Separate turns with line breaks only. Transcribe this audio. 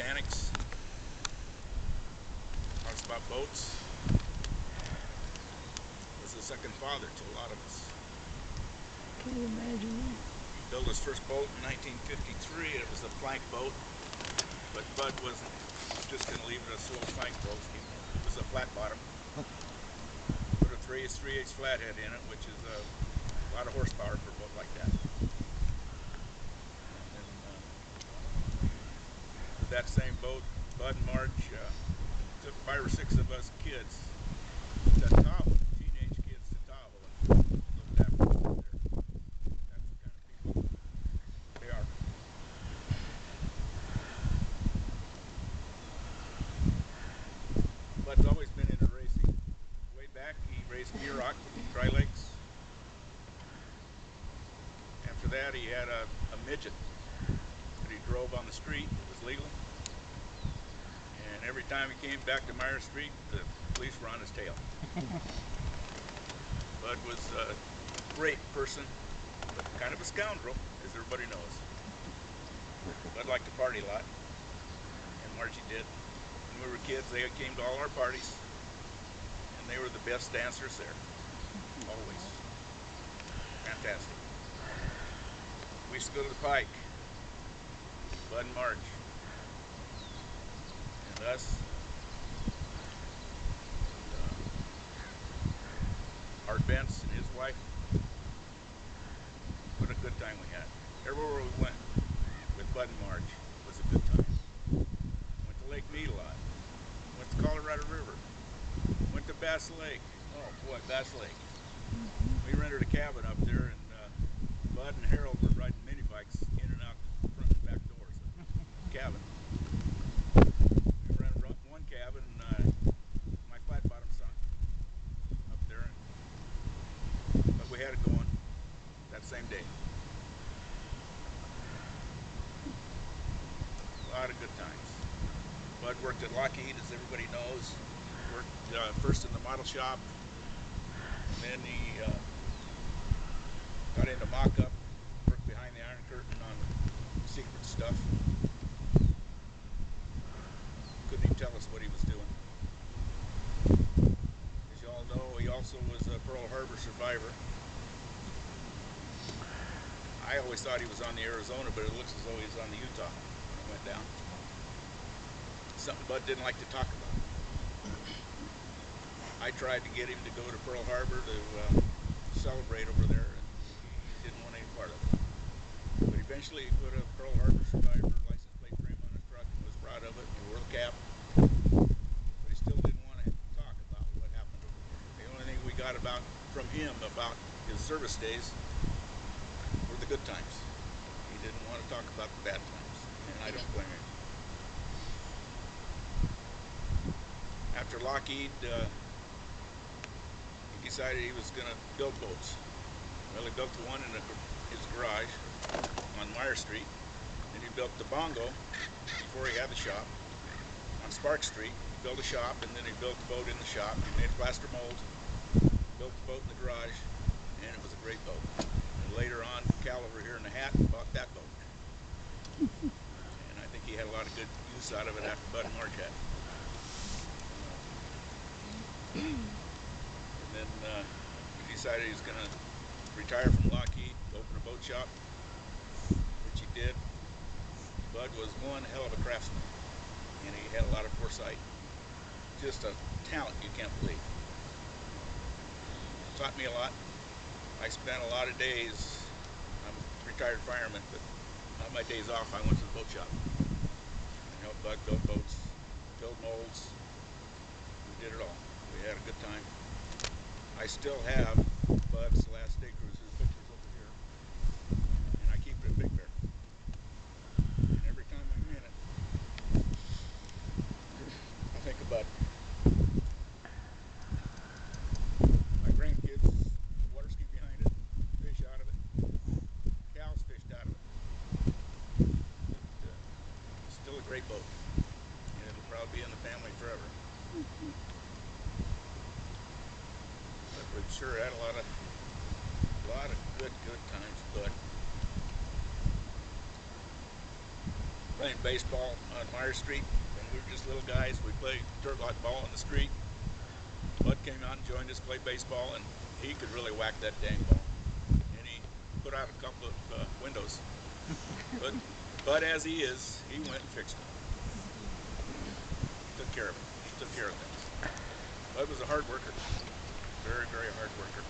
mechanics, talks about boats. Was a second father to a lot of us.
Can you imagine that?
He built his first boat in 1953. It was a plank boat, but Bud wasn't just going to leave it as a little plank boat. It was a flat bottom. Put a 3/8 flathead in it, which is a lot of horsepower for a boat like that. And then with that same boat, Bud and Marge took 5 or 6 of us kids to Tahoe, teenage kids to Tahoe, and looked after us there. That's the kind of people they are. Bud's always been into racing. Way back, he raced Muroc, Tri-Lakes. After that, he had a midget that he drove on the street. It was legal. And every time he came back to Meyer Street, the police were on his tail. Bud was a great person, but kind of a scoundrel, as everybody knows. Bud liked to party a lot, and Margie did. When we were kids, they came to all our parties, and they were the best dancers there, always. Fantastic. We used to go to the Pike, Bud and Marge, and us, Art Bentz and his wife. What a good time we had. Everywhere we went with Bud and Marge was a good time. Went to Lake Mead a lot. Went to Colorado River. Went to Bass Lake. Oh boy, Bass Lake. We rented a cabin up there, and Bud and Harold were riding mini bikes in and out the front and back doors of the cabin. We rented one cabin, and my flat bottom sunk up there, but we had it going that same day. A lot of good times. Bud worked at Lockheed, as everybody knows. Worked first in the model shop, and then he got into mock-up, worked behind the Iron Curtain on secret stuff. Couldn't even tell us what he was doing. As you all know, he also was a Pearl Harbor survivor. I always thought he was on the Arizona, but it looks as though he was on the Utah when it went down. Something Bud didn't like to talk about. I tried to get him to go to Pearl Harbor to celebrate over there, and he didn't want any part of it. But eventually he put a Pearl Harbor survivor license plate frame on his truck and was proud of it, and he wore the cap. But he still didn't want to talk about what happened over there. The only thing we got from him about his service days were the good times. He didn't want to talk about the bad times, and I don't blame him. After Lockheed, he decided he was going to build boats. Well, he built the one in his garage on Meyer Street. Then he built the Bongo before he had the shop on Spark Street. He built a shop, and then he built the boat in the shop. He made plaster molds, built the boat in the garage, and it was a great boat. And later on, Cal over here in the hat bought that boat. And I think he had a lot of good use out of it after Bud and Marge had it. And then he decided he was going to retire from Lockheed, open a boat shop, which he did. Bud was one hell of a craftsman, and he had a lot of foresight. Just a talent you can't believe. Taught me a lot. I spent a lot of days, I'm a retired fireman, but on my days off I went to the boat shop and helped Bud build boats, build molds. We did it all. We had a good time. I still have Bud's last day cruises pictures over here, and I keep it at Big Bear. And every time I'm in it, I think about my grandkids, water ski behind it, fish out of it, cows fished out of it. It's still a great boat, and it'll probably be in the family forever. But we've sure had a lot of good times. But playing baseball on Myers Street when we were just little guys. We played dirt lot ball in the street. Bud came out and joined us, played baseball, and he could really whack that dang ball. And he put out a couple of windows. But Bud, as he is, he went and fixed them. Took care of it. He took care of things. Bud was a hard worker. Very, very hard worker.